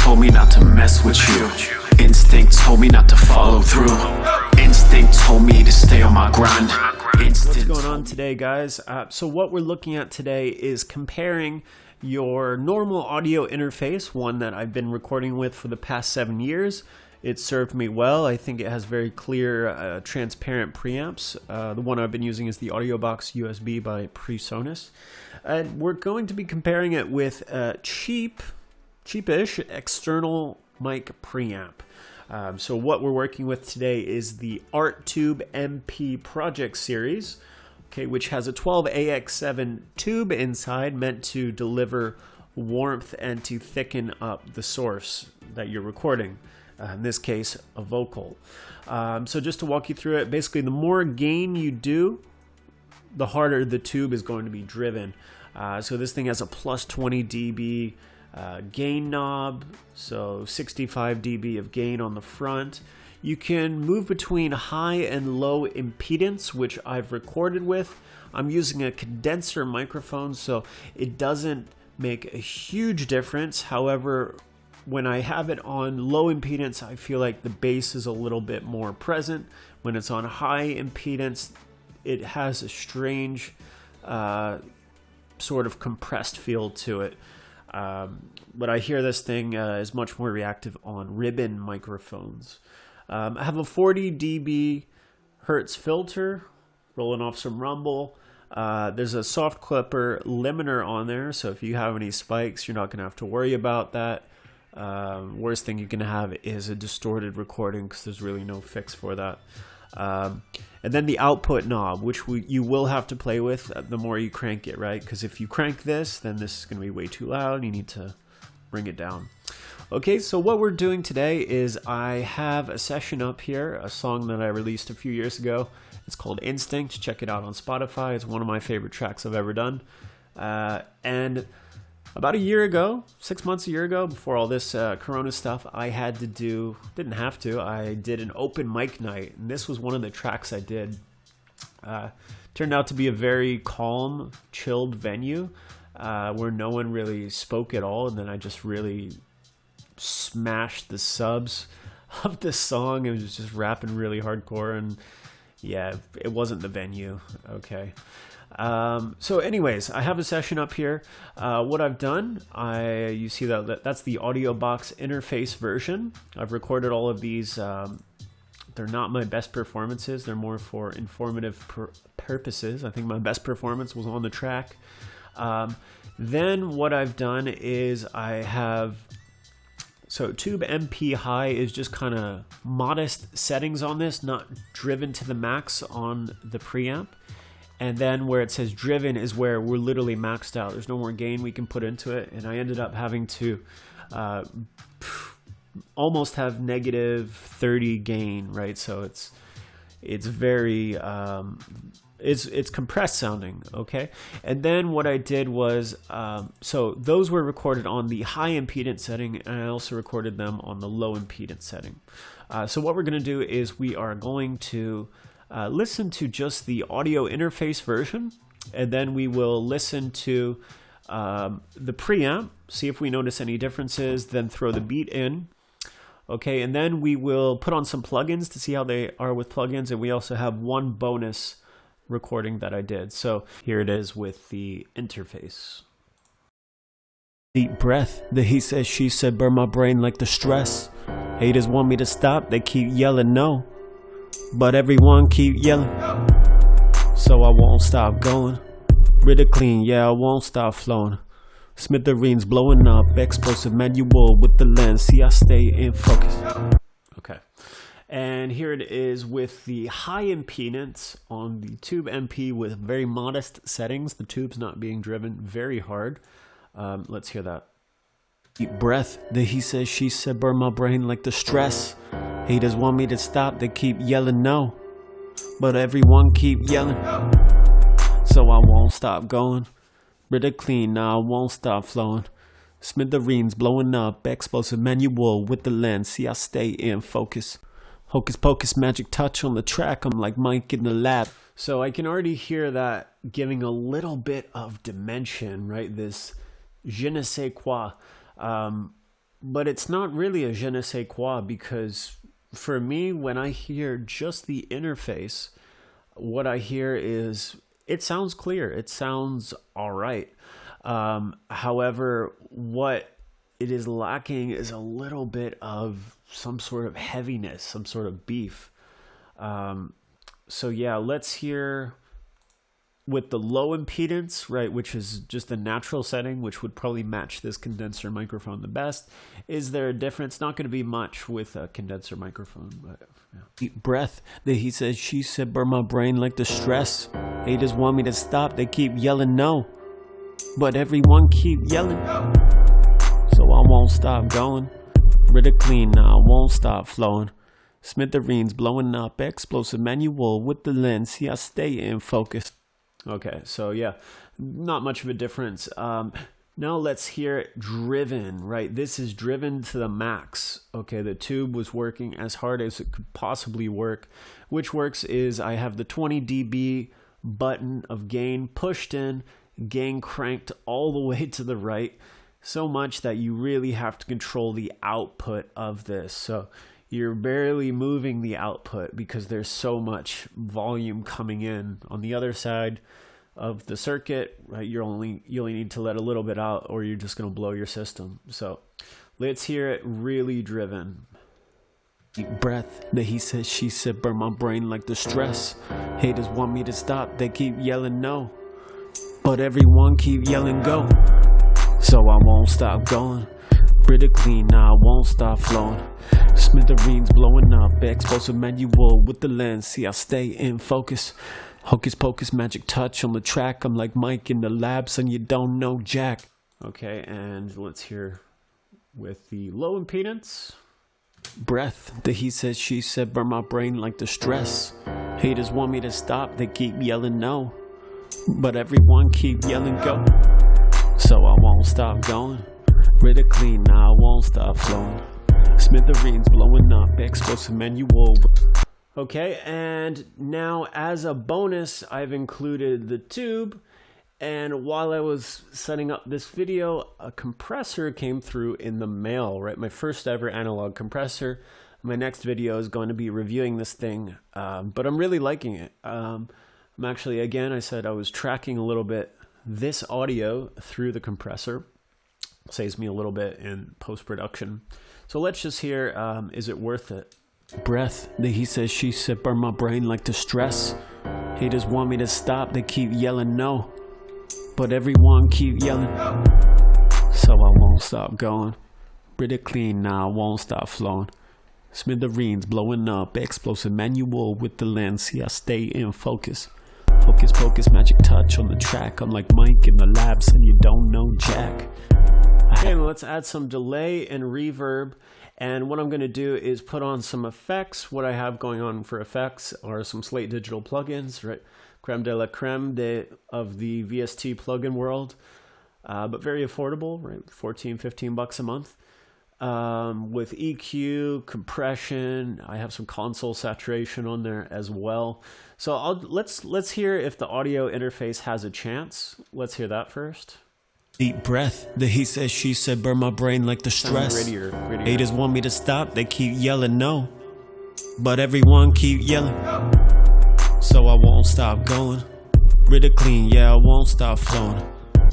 told me not to mess with you. Instinct told me not to follow through. Instinct told me to stay on my grind. What's going on today, guys? So what we're looking at today is comparing your normal audio interface, one that I've been recording with for the past 7 years. It served me well. I think it has very clear, transparent preamps. The one I've been using is the Audiobox USB by Presonus. And we're going to be comparing it with a cheapish external mic preamp. So what we're working with today is the ArtTube MP Project Series, okay, which has a 12AX7 tube inside meant to deliver warmth and to thicken up the source that you're recording. In this case, a vocal. So just to walk you through it, basically the more gain you do, the harder the tube is going to be driven. So this thing has a plus 20 dB gain knob, so 65 dB of gain on the front. You can move between high and low impedance, which I've recorded with. I'm using a condenser microphone, so it doesn't make a huge difference. However, when I have it on low impedance, I feel like the bass is a little bit more present. When it's on high impedance, it has a strange sort of compressed feel to it. But I hear this thing is much more reactive on ribbon microphones. I have a 40 dB hertz filter rolling off some rumble. There's a soft clipper limiter on there, so if you have any spikes, you're not going to have to worry about that. Worst thing you can have is a distorted recording because there's really no fix for that. And then the output knob, which you will have to play with the more you crank it, right? Because if you crank this, then this is going to be way too loud. You need to bring it down. Okay, so what we're doing today is I have a session up here, a song that I released a few years ago. It's called Instinct. Check it out on Spotify. It's one of my favorite tracks I've ever done. And about a year ago, 6 months, a year ago, before all this Corona stuff, I didn't have to, I did an open mic night. And this was one of the tracks I did. Turned out to be a very calm, chilled venue where no one really spoke at all. And then I just really smashed the subs of the song. It was just rapping really hardcore. And yeah, it wasn't the venue. Okay. So anyways, I have a session up here. What I've done, you see that's the Audiobox interface version. I've recorded all of these. They're not my best performances. They're more for informative purposes. I think my best performance was on the track. Then what I've done is so Tube MP High is just kind of modest settings on this, not driven to the max on the preamp. And then where it says driven is where we're literally maxed out. There's no more gain we can put into it. And I ended up having to almost have negative 30 gain, right? So it's very, it's compressed sounding, okay? And then what I did was, so those were recorded on the high impedance setting, and I also recorded them on the low impedance setting. So what we're gonna do is we are going to listen to just the audio interface version, and then we will listen to the preamp, see if we notice any differences, then throw the beat in. Okay, and then we will put on some plugins to see how they are with plugins, and we also have one bonus recording that I did. So here it is with the interface. Deep breath, the he said, she said, burn my brain like the stress. Haters want me to stop, they keep yelling no. But everyone keep yelling, so I won't stop going. Rid it clean, yeah, I won't stop flowing. Smithereens blowing up, explosive manual with the lens. See, I stay in focus. Okay, and here it is with the high impedance on the Tube MP with very modest settings. The tube's not being driven very hard. Let's hear that. Deep breath, the he said, she said, burn my brain like the stress. Haters want me to stop, they keep yelling no. But everyone keep yelling, so I won't stop going. Rid it clean, now I won't stop flowing. Smithereens blowing up, explosive manual with the lens. See, I stay in focus. Hocus pocus magic touch on the track, I'm like Mike in the lab. So I can already hear that giving a little bit of dimension, right? This je ne sais quoi. but it's not really a je ne sais quoi, because for me, when I hear just the interface, what I hear is it sounds clear. It sounds all right. However, what it is lacking is a little bit of some sort of heaviness, some sort of beef. So yeah, let's hear with the low impedance, right, which is just a natural setting, which would probably match this condenser microphone the best. Is there a difference? Not going to be much with a condenser microphone, but yeah. Deep breath that he says, she said, burn my brain like the stress. Haters want me to stop, they keep yelling no, but everyone keep yelling, so I won't stop going. Rid of clean now, I won't stop flowing. Smithereens blowing up, explosive manual with the lens, see I stay in focus. Okay, so yeah, not much of a difference. Now let's hear it driven, right? This is driven to the max. Okay, the tube was working as hard as it could possibly work. Which works is I have the 20 dB button of gain pushed in, gain cranked all the way to the right, so much that you really have to control the output of this. So you're barely moving the output because there's so much volume coming in. On the other side of the circuit, right, you only need to let a little bit out, or you're just going to blow your system. So let's hear it really driven. Deep breath that he said, she said, burn my brain like the stress. Haters want me to stop, they keep yelling no, but everyone keep yelling go, so I won't stop going. Pretty clean now, I won't stop flowing. Smithereens blowing up, explosive manual with the lens, see I stay in focus. Hocus pocus magic touch on the track, I'm like Mike in the lab, son you don't know Jack. Okay, and let's hear with the low impedance. Breath that he said, she said, burn my brain like the stress. Haters want me to stop, they keep yelling no, but everyone keep yelling go, so I won't stop going. Rid of clean now, I won't stop flowing. Smithereens blowing up, explosive manual. Okay, and now as a bonus, I've included the tube. And while I was setting up this video, a compressor came through in the mail, right? My first ever analog compressor. My next video is going to be reviewing this thing, but I'm really liking it. I'm actually, again, I said I was tracking a little bit this audio through the compressor. Saves me a little bit in post-production. So let's just hear, is it worth it? Breath that he says, she said, burn my brain like the stress. Haters want me to stop, they keep yelling no, but everyone keep yelling, so I won't stop going. Rid of clean now, I won't stop flowing. Smithereens blowing up, explosive manual with the lens, see I stay in focus. Hocus pocus magic touch on the track, I'm like Mike in the labs and you don't know Jack. Okay, let's add some delay and reverb. And what I'm going to do is put on some effects. What I have going on for effects are some Slate Digital plugins, right? Creme de la creme of the VST plugin world, but very affordable, right? 14, 15 bucks a month. With EQ, compression, I have some console saturation on there as well. So let's hear if the audio interface has a chance. Let's hear that first. Deep breath that he says, she said, burn my brain like the stress. Grittier. Haters want me to stop, they keep yelling no, but everyone keep yelling, so I won't stop going. Rid of clean, yeah, I won't stop flowing.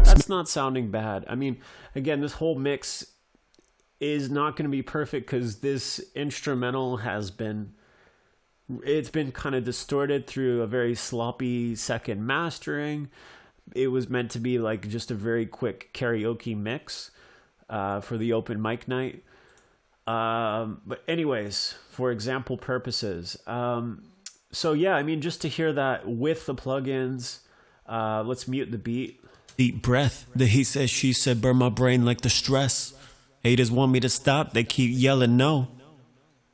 That's not sounding bad. I mean, again, this whole mix is not going to be perfect because this instrumental it's been kind of distorted through a very sloppy second mastering. It was meant to be like just a very quick karaoke mix for the open mic night. But anyways, for example purposes. So yeah, I mean, just to hear that with the plugins, let's mute the beat. Deep breath that he says, she said, burn my brain like the stress. Haters want me to stop, they keep yelling no,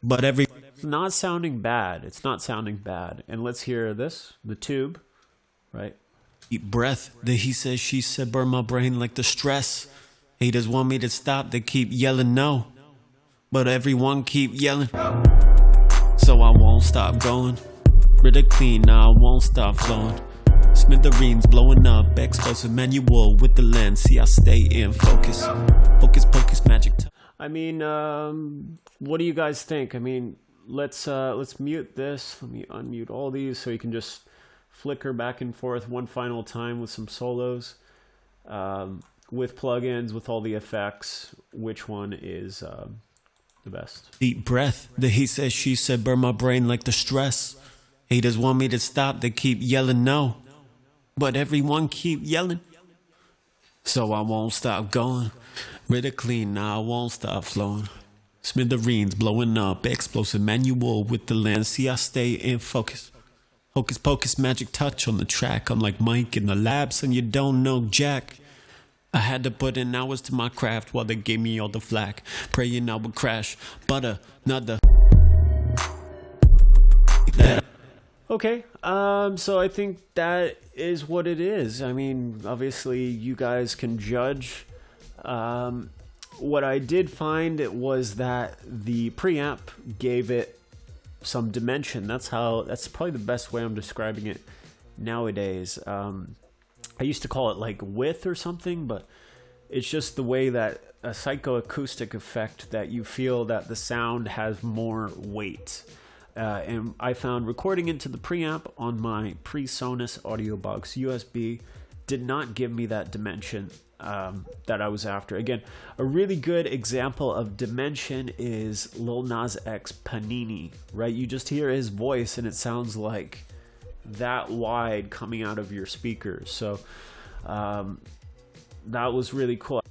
but It's not sounding bad. It's not sounding bad. And let's hear this, the tube, right? Deep breath that he says, she said, burn my brain like the stress. Haters want me to stop, they keep yelling no, but everyone keep yelling, so I won't stop going. Rid of clean now, I won't stop flowing. Smithereens blowing up, explosive manual with the lens, see I stay in focus. Hocus pocus magic touch. I mean, what do you guys think? I mean, let's mute this. Let me unmute all these so you can just flicker back and forth one final time with some solos, with plugins, with all the effects. Which one is the best? Deep breath. The he said, she said, burn my brain like the stress. Haters want me to stop, they keep yelling no. But everyone keep yelling. So I won't stop going. Rid it clean, now I won't stop flowing. Smithereens blowing up, explosive manual with the lens. See, I stay in focus. Hocus pocus, magic touch on the track. I'm like Mike in the lab, son, you don't know Jack. I had to put in hours to my craft while they gave me all the flack. Praying I would crash, but another. Okay, so I think that is what it is. I mean, obviously you guys can judge. What I did find was that the preamp gave it some dimension. That's probably the best way I'm describing it nowadays. I used to call it like width or something, but it's just the way that a psychoacoustic effect that you feel that the sound has more weight. And I found recording into the preamp on my Presonus Audiobox USB did not give me that dimension that I was after. Again, a really good example of dimension is Lil Nas X Panini, right? You just hear his voice and it sounds like that wide coming out of your speakers. So that was really cool.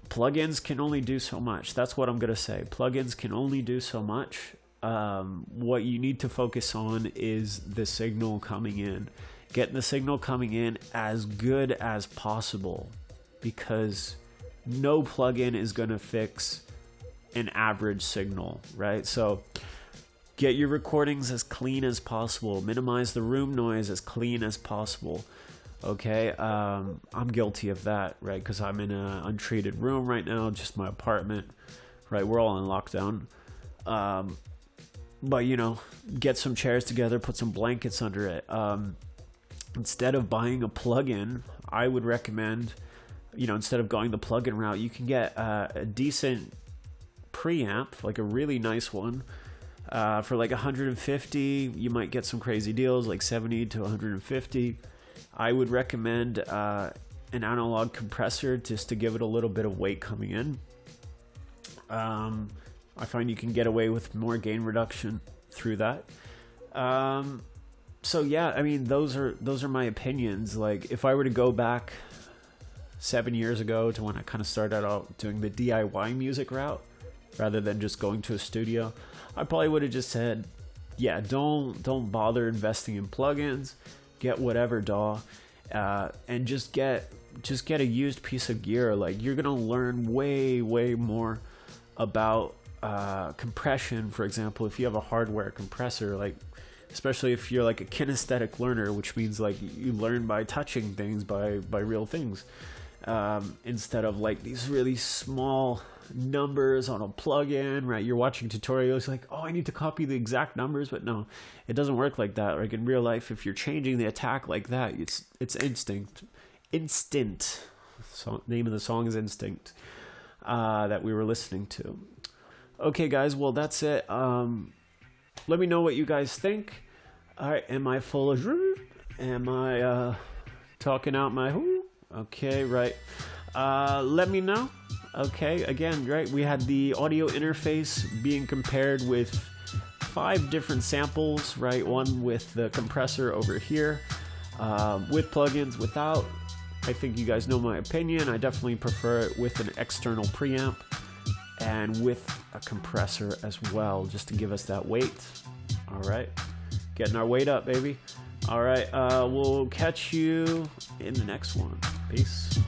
Plugins can only do so much. That's what I'm gonna say. Plugins can only do so much. What you need to focus on is the signal coming in. Getting the signal coming in as good as possible, because no plugin is going to fix an average signal, right? So get your recordings as clean as possible. Minimize the room noise as clean as possible. Okay, I'm guilty of that, right? Because I'm in an untreated room right now, just my apartment, right? We're all in lockdown. But, you know, get some chairs together, put some blankets under it. Instead of buying a plugin, I would recommend, you know, instead of going the plugin route, you can get a decent preamp, like a really nice one, for like 150. You might get some crazy deals, like 70 to 150. I would recommend an analog compressor just to give it a little bit of weight coming in. I find you can get away with more gain reduction through that. So yeah, I mean, those are my opinions. Like, if I were to go back 7 years ago to when I kind of started out doing the DIY music route, rather than just going to a studio, I probably would have just said, yeah, don't bother investing in plugins. Get whatever DAW, and just get a used piece of gear. Like, you're gonna learn way more about compression, for example, if you have a hardware compressor, like, especially if you're like a kinesthetic learner, which means like you learn by touching things, by real things, instead of like these really small numbers on a plugin, right? You're watching tutorials like, oh, I need to copy the exact numbers, but no, it doesn't work like that. Like in real life, if you're changing the attack like that, it's instant. So name of the song is Instinct, that we were listening to. Okay, guys, well, that's it. Let me know what you guys think. All right, am I full of... Am I talking out my... Okay, right. Let me know. Okay, again, right, we had the audio interface being compared with 5 different samples, right? One with the compressor over here, with plugins, without. I think you guys know my opinion. I definitely prefer it with an external preamp and with a compressor as well, just to give us that weight. All right, getting our weight up, baby. All right, we'll catch you in the next one. Peace.